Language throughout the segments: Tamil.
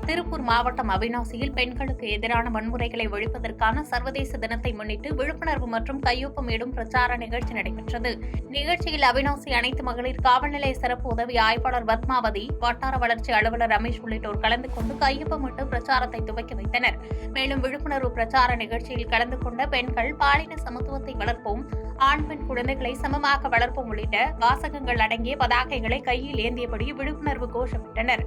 திருப்பூர் மாவட்டம் அவிநாசியில் பெண்களுக்கு எதிரான வன்முறைகளை ஒழிப்பதற்கான சர்வதேச தினத்தை முன்னிட்டு விழிப்புணர்வு மற்றும் கையொப்பமிடும் பிரச்சார நிகழ்ச்சி நடைபெற்றது. நிகழ்ச்சியில் அவிநாசி அனைத்து மகளிர் காவல் நிலைய சிறப்பு உதவி ஆய்வாளர் பத்மாவதி, வட்டார வளர்ச்சி அலுவலர் ரமேஷ் உள்ளிட்டோர் கலந்து கொண்டு கையொப்பமிட்டு பிரச்சாரத்தை துவக்கி வைத்தனர். மேலும் விழிப்புணர்வு பிரச்சார நிகழ்ச்சியில் கலந்து கொண்ட பெண்கள் பாலின சமத்துவத்தை வளர்ப்போம், ஆண் பெண் குழந்தைகளை சமமாக வளர்ப்போம் உள்ளிட்ட வாசகங்கள் அடங்கிய பதாகைகளை கையில் ஏந்தியபடி விழிப்புணர்வு கோஷமிட்டனர்.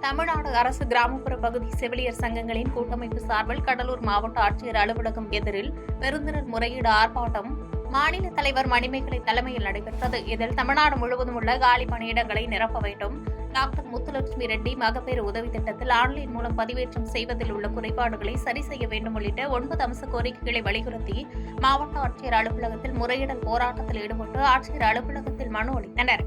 தமிழ்நாடு அரசு கிராமப்புற பகுதி செவிலியர் சங்கங்களின் கூட்டமைப்பு சார்பில் கடலூர் மாவட்ட ஆட்சியர் அலுவலகம் எதிரில் விருந்தினர் முறையீடு ஆர்ப்பாட்டம் மாநில தலைவர் மணிமேகலை தலைமையில் நடைபெற்றது. இதில் தமிழ்நாடு முழுவதும் உள்ள காலி பணியிடங்களை நிரப்ப வேண்டும், டாக்டர் முத்துலட்சுமி ரெட்டி மகப்பேறு உதவி திட்டத்தில் ஆன்லைன் மூலம் பதிவேற்றம் செய்வதில் உள்ள குறைபாடுகளை சரி செய்ய வேண்டும் உள்ளிட்ட 9 அம்ச கோரிக்கைகளை வலியுறுத்தி மாவட்ட ஆட்சியர் அலுவலகத்தில் முறையிடல் போராட்டத்தில் ஈடுபட்டு ஆட்சியர் அலுவலகத்தில் மனு அளித்தனர்.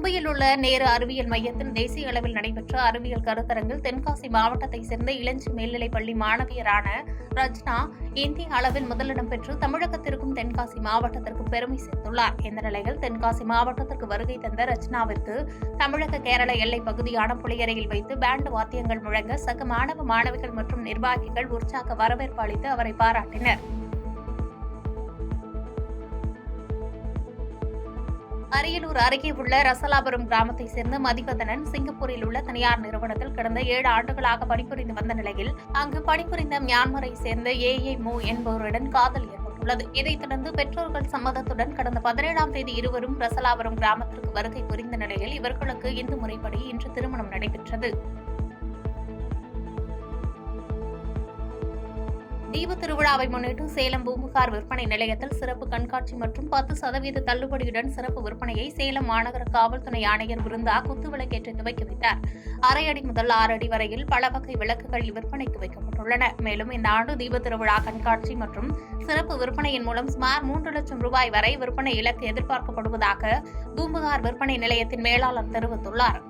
மும்பையில் உள்ள நேரு அறிவியல் மையத்தில் தேசிய அளவில் நடைபெற்ற அறிவியல் கருத்தரங்கில் தென்காசி மாவட்டத்தைச் சேர்ந்த இளஞ்சி மேல்நிலைப் பள்ளி மாணவியரான ரஜ்னா இந்திய அளவில் முதலிடம் பெற்று தமிழகத்திற்கும் தென்காசி மாவட்டத்திற்கும் பெருமை சேர்த்துள்ளார். இந்த நிலையில் தென்காசி மாவட்டத்திற்கு வருகை தந்த ரஜ்னாவிற்கு தமிழக கேரள எல்லைப் பகுதியான புளியரையில் வைத்து பேண்ட் வாத்தியங்கள் முழங்க சக மாணவ மாணவிகள் மற்றும் நிர்வாகிகள் உற்சாக வரவேற்பு அளித்து அவரை பாராட்டினர். அரியலூர் அருகே உள்ள ரசலாபுரம் கிராமத்தைச் சேர்ந்த மதிவதனன் சிங்கப்பூரில் உள்ள தனியார் நிறுவனத்தில் கடந்த 7 ஆண்டுகளாக பணிபுரிந்து வந்த நிலையில் அங்கு பணிபுரிந்த மியான்மரை சேர்ந்த ஏஐ மோ என்பவருடன் காதல் ஏற்பட்டுள்ளது. இதைத் தொடர்ந்து பெற்றோர்கள் சம்மதத்துடன் கடந்த 17ஆம் தேதி இருவரும் ரசலாபுரம் கிராமத்திற்கு வருகை புரிந்த நிலையில் இவர்களுக்கு இந்து முறைப்படி இன்று திருமணம் நடைபெற்றது. தீப திருவிழாவை முன்னிட்டு சேலம் பூம்புகார் விற்பனை நிலையத்தில் சிறப்பு கண்காட்சி மற்றும் 10% தள்ளுபடியுடன் சிறப்பு விற்பனையை சேலம் மாநகர காவல்துறை ஆணையர் விருந்தா குத்துவிளக்கேற்றி துவக்கி வைத்தார். 1/2 அடி முதல் 6 அடி வரையில் பல வகை விளக்குகள் விற்பனைக்கு வைக்கப்பட்டுள்ளன. மேலும் இந்த ஆண்டு தீப திருவிழா கண்காட்சி மற்றும் சிறப்பு விற்பனையின் மூலம் சுமார் 3 லட்சம் ரூபாய் வரை விற்பனை இலக்கு எதிர்பார்க்கப்படுவதாக பூம்புகார் விற்பனை நிலையத்தின் மேலாளர் தெரிவித்துள்ளார்.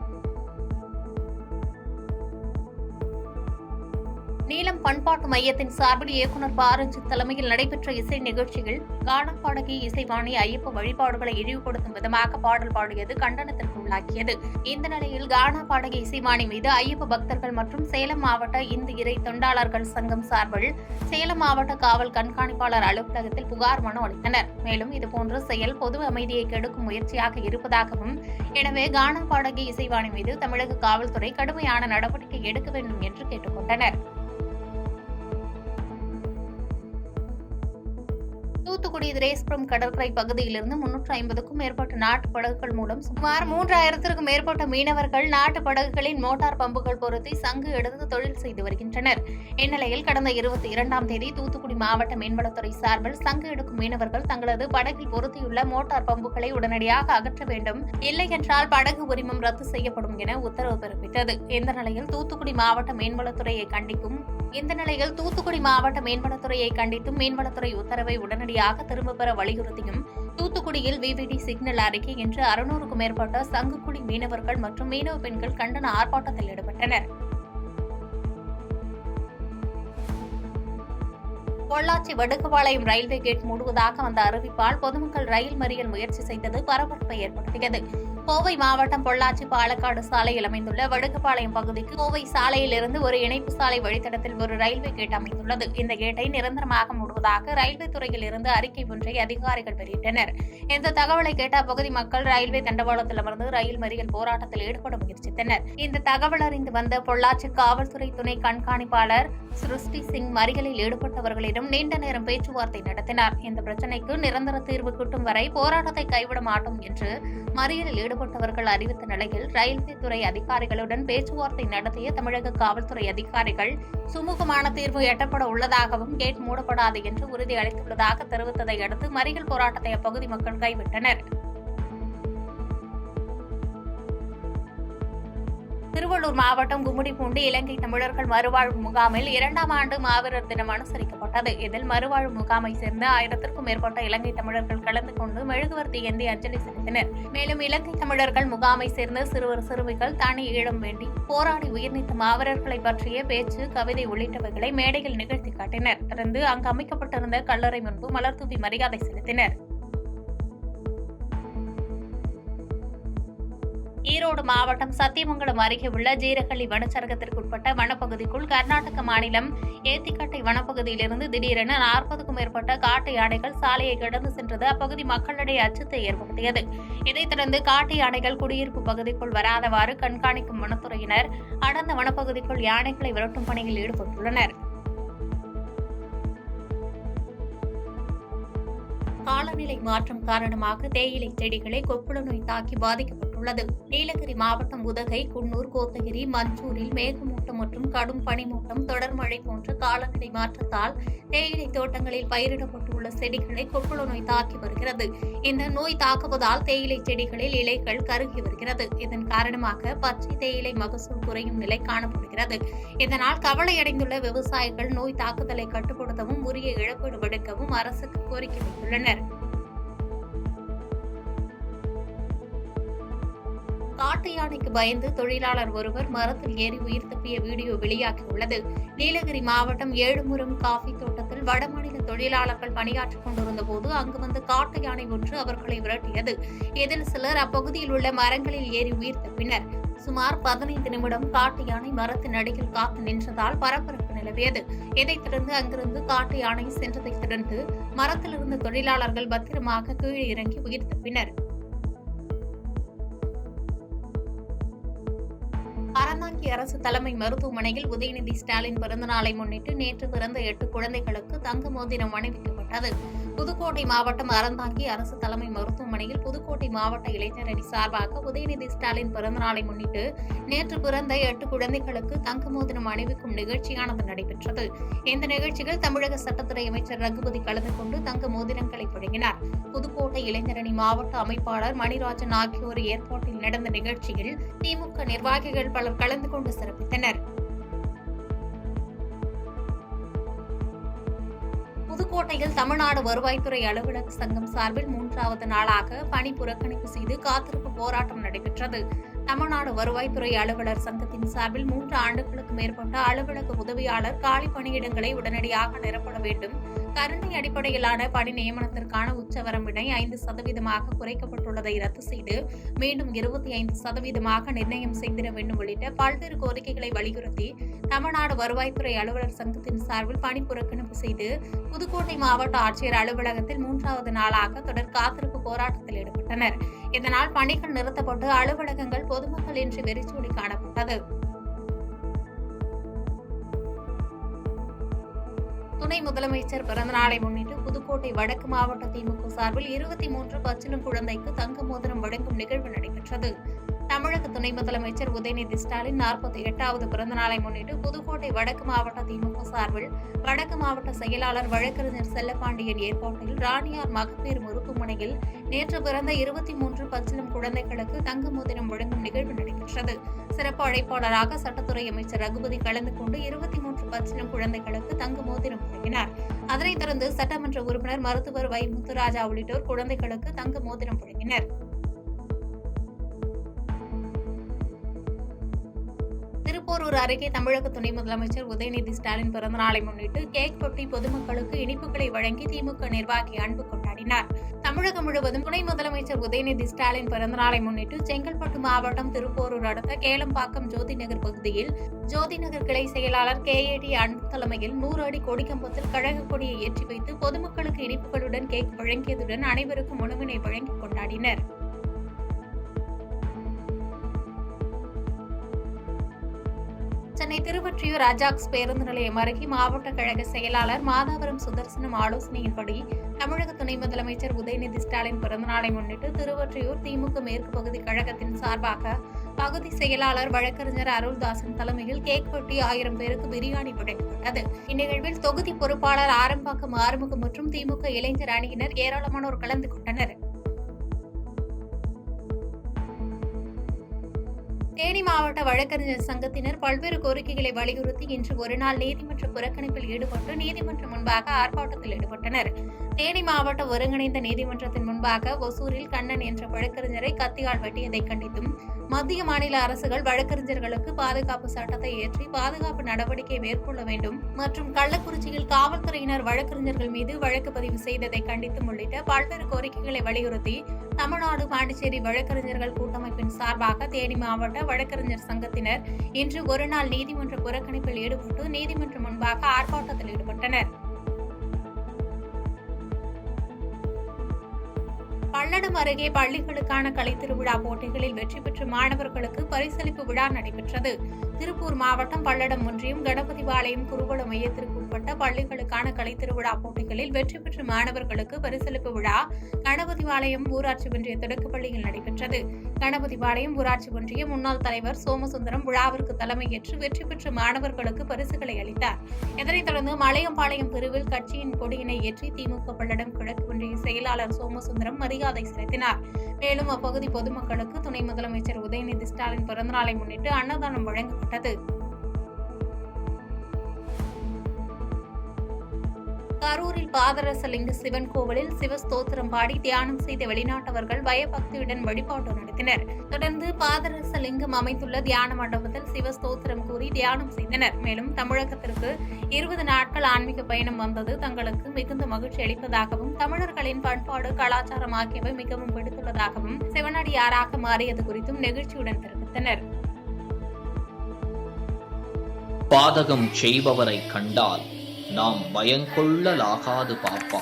நீலம் பண்பாட்டு மையத்தின் சார்பில் இயக்குநர் பாரஞ்சித் தலைமையில் நடைபெற்ற இசை நிகழ்ச்சியில் கானா பாடகி இசைவாணி ஐயப்ப வழிபாடுகளை இழிவுபடுத்தும் விதமாக பாடல் பாடியது கண்டனத்திற்கு உள்ளாக்கியது. இந்த நிலையில் கானா பாடகி இசைவாணி மீது ஐயப்ப பக்தர்கள் மற்றும் சேலம் மாவட்ட இந்து இறை தொண்டாளர்கள் சங்கம் சார்பில் சேலம் மாவட்ட காவல் கண்காணிப்பாளர் அலுவலகத்தில் புகார் மனு அளித்தனர். மேலும் இதுபோன்ற செயல் பொது அமைதியை கெடுக்கும் முயற்சியாக இருப்பதாகவும், எனவே கானா பாடகி இசைவாணி மீது தமிழக காவல்துறை கடுமையான நடவடிக்கை எடுக்க வேண்டும் என்று கேட்டுக் கொண்டனர். தூத்துக்குடி திரேஸ்புரம் கடற்கரை பகுதியிலிருந்து 350க்கும் மேற்பட்ட நாட்டு படகுகள் மூலம் சுமார் 3000க்கும் மேற்பட்ட மீனவர்கள் நாட்டு படகுகளின் மோட்டார் பம்புகள் பொருத்தி சங்கு எடுத்து தொழில் செய்து வருகின்றனர். இந்நிலையில் கடந்த 22ஆம் தேதி தூத்துக்குடி மாவட்ட மீன்வளத்துறை சார்பில் சங்கு எடுக்கும் மீனவர்கள் தங்களது படகில் பொருத்தியுள்ள மோட்டார் பம்புகளை உடனடியாக அகற்ற வேண்டும், இல்லை என்றால் படகு உரிமம் ரத்து செய்யப்படும் என உத்தரவு பிறப்பித்தது. இந்த நிலையில் தூத்துக்குடி மாவட்ட மீன்வளத்துறையை கண்டித்தும் மீன்வளத்துறை உத்தரவை உடனடியாக திரும்பப் பெற வலியுறுத்தியும் தூத்துக்குடியில் விவிடி சிக்னல் அருகே இன்று 600க்கும் மேற்பட்ட சங்குக்குடி மீனவர்கள் மற்றும் மீனவ பெண்கள் கண்டன ஆர்ப்பாட்டத்தில் ஈடுபட்டனர். பொள்ளாச்சி வடுகபாளையம் ரயில்வே கேட் மூடுவதாக வந்த அறிவிப்பால் பொதுமக்கள் ரயில் மறியல் முயற்சி செய்தது பரபரப்பை ஏற்படுத்தியது. கோவை மாவட்டம் பொள்ளாச்சி பாலக்காடு சாலையில் அமைந்துள்ள வடுகபாளையம் பகுதிக்கு கோவை சாலையிலிருந்து ஒரு இணைப்பு சாலை வழித்தடத்தில் ஒரு ரயில்வே கேட் அமைந்துள்ளது. இந்த கேட்டை நிரந்தரமாக மூடுவதாக ரயில்வே துறையில் இருந்து அறிக்கை ஒன்றை அதிகாரிகள் வெளியிட்டனர். இந்த தகவலை கேட்ட அப்பகுதி மக்கள் ரயில்வே தண்டவாளத்தில் அமர்ந்து ரயில் மறியல் போராட்டத்தில் ஈடுபட முயற்சித்தனர். இந்த தகவல் அறிந்து வந்த பொள்ளாச்சி காவல்துறை துணை கண்காணிப்பாளர் சிருஷ்டி சிங் மறியலில் ஈடுபட்டவர்களிடம் நீண்ட நேரம் பேச்சுவார்த்தை நடத்தினார். இந்த பிரச்சினைக்கு நிரந்தர தீர்வு கிட்டும் வரை போராட்டத்தை கைவிட மாட்டோம் என்று மறியலில் ஈடுபட்டவர்கள் அறிவித்த நிலையில் ரயில்வே துறை அதிகாரிகளுடன் பேச்சுவார்த்தை நடத்திய தமிழக காவல்துறை அதிகாரிகள் சுமூகமான தீர்வு எட்டப்பட உள்ளதாகவும் கேட் மூடப்படாது என்று உறுதி அளித்துள்ளதாக தெரிவித்ததை அடுத்து மறியல் போராட்டத்தை அப்பகுதி மக்கள் கைவிட்டனர். திருவள்ளூர் மாவட்டம் கும்மிடிப்பூண்டி இலங்கை தமிழர்கள் மறுவாழ்வு முகாமில் 2ஆம் ஆண்டு மாவீரர் தினம் அனுசரிக்கப்பட்டது. இதில் மறுவாழ்வு முகாமை சேர்ந்த 1000க்கும் மேற்பட்ட இலங்கை தமிழர்கள் கலந்து கொண்டு மெழுகுவர்த்தி ஏந்தி அஞ்சலி செலுத்தினர். மேலும் இலங்கை தமிழர்கள் முகாமை சேர்ந்த சிறுவர் சிறுமிகள் தனி ஈழம் வேண்டி போராடி உயிர்நீத்த மாவீரர்களை பற்றிய பேச்சு, கவிதை உள்ளிட்டவைகளை மேடையில் நிகழ்த்தி காட்டினர். தொடர்ந்து அங்கு அமைக்கப்பட்டிருந்த கல்லறை முன்பு மலர்தூவி மரியாதை செலுத்தினர். ஈரோடு மாவட்டம் சத்தியமங்கலம் அருகே உள்ள ஜீரகள்ளி வனச்சரகத்திற்குட்பட்ட வனப்பகுதிக்குள் கர்நாடக மாநிலம் ஏத்திக்கட்டை வனப்பகுதியிலிருந்து திடீரென 40க்கும் மேற்பட்ட காட்டு யானைகள் சாலையை கடந்து சென்றது அப்பகுதி மக்களிடையே அச்சத்தை ஏற்படுத்தியது. இதைத் தொடர்ந்து காட்டு யானைகள் குடியிருப்பு பகுதிக்குள் வராதவாறு கண்காணிக்கும் வனத்துறையினர் அடர்ந்த வனப்பகுதிக்குள் யானைகளை விரட்டும் பணியில் ஈடுபட்டுள்ளனர். காலநிலை மாற்றம் காரணமாக தேயிலை செடிகளை கொப்புள நோய் தாக்கி பாதிக்கப்பட்டுள்ளது. நீலகிரி மாவட்டம் உதகை, குன்னூர், கோத்தகிரி, மஞ்சூரில் மேகமூட்டம் மற்றும் கடும் பனிமூட்டம், தொடர் மழை போன்ற காலநிலை மாற்றத்தால் தேயிலை தோட்டங்களில் பயிரிடப்பட்டுள்ள செடிகளை கொப்புள நோய் தாக்கி வருகிறது. இந்த நோய் தாக்குவதால் தேயிலை செடிகளில் இலைகள் கருகி வருகிறது. இதன் காரணமாக பச்சை தேயிலை மகசூல் குறையும் நிலை காணப்படுகிறது. இதனால் கவலையடைந்துள்ள விவசாயிகள் நோய் தாக்குதலை கட்டுப்படுத்தவும் உரிய இழப்பீடு வழங்கவும் அரசுக்கு கோரிக்கை வைத்துள்ளனர். காட்டு யானைக்கு பயந்து தொழிலாளர் ஒருவர் மரத்தில் ஏறி உயிர் தப்பிய வீடியோ வெளியாகியுள்ளது. நீலகிரி மாவட்டம் ஏழுமுரம் காஃபி தோட்டத்தில் வடமாநில தொழிலாளர்கள் பணியாற்றிக் கொண்டிருந்த போது அங்கு வந்து காட்டு யானை ஒன்று அவர்களை விரட்டியது. இதில் சிலர் அப்பகுதியில் உள்ள மரங்களில் ஏறி உயிர் தப்பினர். சுமார் 15 நிமிடம் காட்டு யானை மரத்தின் அடியில் காத்து நின்றதால் பரபரப்பு நிலவியது. இதைத் தொடர்ந்து அங்கிருந்து காட்டு யானை சென்றதைத் தொடர்ந்து மரத்தில் இருந்த தொழிலாளர்கள் பத்திரமாக கீழே இறங்கி உயிர் தப்பினர். அறந்தாங்கி அரசு தலைமை மருத்துவமனையில் உதயநிதி ஸ்டாலின் பிறந்தநாளை முன்னிட்டு நேற்று பிறந்த 8 குழந்தைகளுக்கு தங்க மோதிரம் அணிவிக்கப்பட்டது. புதுக்கோட்டை மாவட்டம் அறந்தாங்கி அரசு தலைமை மருத்துவமனையில் புதுக்கோட்டை மாவட்ட இளைஞர் அணி சார்பாக உதயநிதி ஸ்டாலின் பிறந்தநாளை முன்னிட்டு நேற்று பிறந்த 8 குழந்தைகளுக்கு தங்க மோதிரம் அணிவிக்கும் நிகழ்ச்சியானது நடைபெற்றது. இந்த நிகழ்ச்சியில் தமிழக சட்டத்துறை அமைச்சர் ரகுபதி கலந்து கொண்டு தங்க மோதிரங்களை வழங்கினார். புதுக்கோட்டை இளைஞர் அணி மாவட்ட அமைப்பாளர் மணிராஜன் ஆகியோர் ஏற்பாட்டில் நடந்த நிகழ்ச்சியில் திமுக நிர்வாகிகள் பலர் கலந்து கொண்டு சிறப்பித்தனர். புதுக்கோட்டையில் தமிழ்நாடு வருவாய்த்துறை அலுவலக சங்கம் சார்பில் 3வது நாளாக பணி புறக்கணிப்பு செய்து காத்திருப்பு போராட்டம் நடைபெற்றது. தமிழ்நாடு வருவாய்த்துறை அலுவலர் சங்கத்தின் சார்பில் 3 ஆண்டுகளுக்கு மேற்பட்ட அலுவலக உதவியாளர் காலி பணியிடங்களை உடனடியாக நிரப்பட வேண்டும், கருணை அடிப்படையிலான பணி நியமனத்திற்கான உச்சவரம்பினை 5% குறைக்கப்பட்டுள்ளதை ரத்து செய்து மீண்டும் 25% நிர்ணயம் செய்திட வேண்டும் உள்ளிட்ட பல்வேறு கோரிக்கைகளை வலியுறுத்தி தமிழ்நாடு வருவாய்த்துறை அலுவலர் சங்கத்தின் சார்பில் பணி புறக்கணிப்பு செய்து புதுக்கோட்டை மாவட்ட ஆட்சியர் அலுவலகத்தில் 3வது நாளாக தொடர் காத்திருப்பு போராட்டத்தில் ஈடுபட்டனர். இதனால் பணிகள் நிறுத்தப்பட்டு அலுவலகங்கள் பொதுமக்கள் இன்றி வெறிச்சோடி காணப்பட்டது. துணை முதலமைச்சர் பிறந்தநாளை முன்னிட்டு புதுக்கோட்டை வடக்கு மாவட்ட திமுக சார்பில் 23 பச்சிளம் குழந்தைக்கு தங்க மோதிரம் வழங்கும் நிகழ்வு நடைபெற்றது. தமிழக துணை முதலமைச்சர் உதயநிதி ஸ்டாலின் 48வது பிறந்தநாளை முன்னிட்டு புதுக்கோட்டை வடக்கு மாவட்ட திமுக சார்பில் வடக்கு மாவட்ட செயலாளர் வழக்கறிஞர் செல்லப்பாண்டியன் ஏற்பாட்டில் ராணியார் மகப்பேறு மருத்துவமனையில் நேற்று பிறந்த 23 பச்சிளம் குழந்தைகளுக்கு தங்க மோதிரம் வழங்கும் நிகழ்வு நடைபெற்றது. சிறப்பு அழைப்பாளராக சட்டத்துறை அமைச்சர் ரகுபதி கலந்து கொண்டு 23 பச்சிளம் குழந்தைகளுக்கு தங்க மோதிரம் வழங்கினார். அதனைத் தொடர்ந்து சட்டமன்ற உறுப்பினர் மருத்துவர் வை முத்துராஜா உள்ளிட்டோர் குழந்தைகளுக்கு தங்க மோதிரம் வழங்கினர். திருப்போரூர் அருகே தமிழக துணை முதலமைச்சர் உதயநிதி ஸ்டாலின் பிறந்தநாளை முன்னிட்டு கேக் வெட்டி பொதுமக்களுக்கு இனிப்புகளை வழங்கி திமுக நிர்வாகி அன்பு கொண்டாடினார். தமிழகம் முழுவதும் துணை முதலமைச்சர் உதயநிதி ஸ்டாலின் பிறந்தநாளை முன்னிட்டு செங்கல்பட்டு மாவட்டம் திருப்போரூர் அடுத்த கேளம்பாக்கம் ஜோதி நகர் பகுதியில் ஜோதி நகர் கிளை செயலாளர் KAT அன்பு தலைமையில் 100 அடி கொடிக்கம்பத்தில் கழக கொடியை ஏற்றி வைத்து பொதுமக்களுக்கு இனிப்புகளுடன் கேக் வழங்கியதுடன் அனைவருக்கும் உணவினை வழங்கி கொண்டாடினர். சென்னை திருவொற்றியூர் அஜாக்ஸ் பேருந்து நிலையம் அருகே மாவட்ட கழக செயலாளர் மாதாவரம் சுதர்சனம் ஆலோசனையின்படி தமிழக துணை முதலமைச்சர் உதயநிதி ஸ்டாலின் பிறந்தநாளை முன்னிட்டு திருவொற்றியூர் திமுக மேற்கு பகுதி கழகத்தின் சார்பாக பகுதி செயலாளர் வழக்கறிஞர் அருள்தாசன் தலைமையில் கேக் வெட்டி 1000 பேருக்கு பிரியாணி வழங்கப்பட்டது. இந்நிகழ்வில் தொகுதி பொறுப்பாளர் ஆரம்பாக்கம் ஆறுமுகம் மற்றும் திமுக இளைஞர் அணியினர் ஏராளமானோர் கலந்து கொண்டனர். தேனி மாவட்ட வழக்கறிஞர் சங்கத்தினர் பல்வேறு கோரிக்கைகளை வலியுறுத்தி இன்று ஒருநாள் நீதிமன்ற புறக்கணிப்பில் ஈடுபட்டு நீதிமன்றம் முன்பாக ஆர்ப்பாட்டத்தில் ஈடுபட்டனர். தேனி மாவட்ட ஒருங்கிணைந்த நீதிமன்றத்தின் முன்பாக ஒசூரில் கண்ணன் என்ற வழக்கறிஞரை கத்தியால் வெட்டியதை கண்டித்தும் மத்திய மாநில அரசுகள் வழக்கறிஞர்களுக்கு பாதுகாப்பு சட்டத்தை ஏற்றி பாதுகாப்பு நடவடிக்கை மேற்கொள்ள வேண்டும் மற்றும் கள்ளக்குறிச்சியில் காவல்துறையினர் வழக்கறிஞர்கள் மீது வழக்கு பதிவு செய்ததை கண்டித்தும் உள்ளிட்ட பல்வேறு கோரிக்கைகளை வலியுறுத்தி தமிழ்நாடு பாண்டிச்சேரி வழக்கறிஞர்கள் கூட்டமைப்பின் சார்பாக தேனி மாவட்ட வழக்கறிஞர் சங்கத்தினர் இன்று ஒருநாள் நீதிமன்ற புறக்கணிப்பில் ஈடுபட்டு நீதிமன்றம் முன்பாக ஆர்ப்பாட்டத்தில் ஈடுபட்டனர். பல்லடம் அருகே பள்ளிகளுக்கான கலைத்திருவிழா போட்டிகளில் வெற்றி பெற்ற மாணவர்களுக்கு பரிசளிப்பு விழா நடைபெற்றது. திருப்பூர் மாவட்டம் பல்லடம் ஒன்றியம் கணபதிபாளையம் குருகுல மையத்திற்கு உட்பட்ட பள்ளிகளுக்கான கலைத்திருவிழா போட்டிகளில் வெற்றி பெற்ற மாணவர்களுக்கு பரிசளிப்பு விழா கணபதிபாளையம் ஊராட்சி ஒன்றிய தொடக்கப்பள்ளியில் நடைபெற்றது. கணபதிபாளையம் ஊராட்சி ஒன்றிய முன்னாள் தலைவர் சோமசுந்தரம் விழாவிற்கு தலைமையேற்று வெற்றி பெற்ற மாணவர்களுக்கு பரிசுகளை அளித்தார். இதனைத் தொடர்ந்து மலையம்பாளையம் பிரிவில் கட்சியின் கொடியினை ஏற்றி திமுக பல்லடம் கிழக்கு ஒன்றிய செயலாளர் சோமசுந்தரம் மரியாதை செலுத்தினார். மேலும் அப்பகுதி பொதுமக்களுக்கு துணை முதலமைச்சர் உதயநிதி ஸ்டாலின் பிறந்தநாளை முன்னிட்டு அன்னதானம் வழங்கப்பட்டது. கரூரில் பாதரசலிங்க சிவன் கோவிலில் சிவஸ்தோத்திரம் பாடி தியானம் செய்த வெளிநாட்டவர்கள் பயபக்தியுடன் வழிபாடு நடத்தினர். தொடர்ந்து பாதரசலிங்கம் அமைத்துள்ள தியான மண்டபத்தில் சிவஸ்தோத்திரம் கூறி தியானம் செய்தனர். மேலும் தமிழகத்திற்கு 20 நாட்கள் ஆன்மீக பயணம் வந்தது தங்களுக்கு மிகுந்த மகிழ்ச்சி அளிப்பதாகவும் தமிழர்களின் பண்பாடு கலாச்சாரம் ஆகியவை மிகவும் பிடித்துள்ளதாகவும் சிவனடியாராக மாறியது குறித்தும் நெகிழ்ச்சியுடன் தெரிவித்தனர். பாதகம் செய்பவரை கண்டால் நாம் பயங்கொள்ளலாகாது பாப்பா,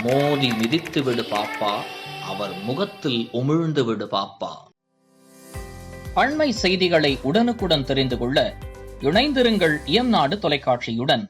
மோதி மிதித்து விடு பாப்பா, அவர் முகத்தில் உமிழ்ந்து விடு பாப்பா. அண்மை செய்திகளை உடனுக்குடன் தெரிந்து கொள்ள இணைந்திருங்கள் இயம்நாடு தொலைக்காட்சியுடன்.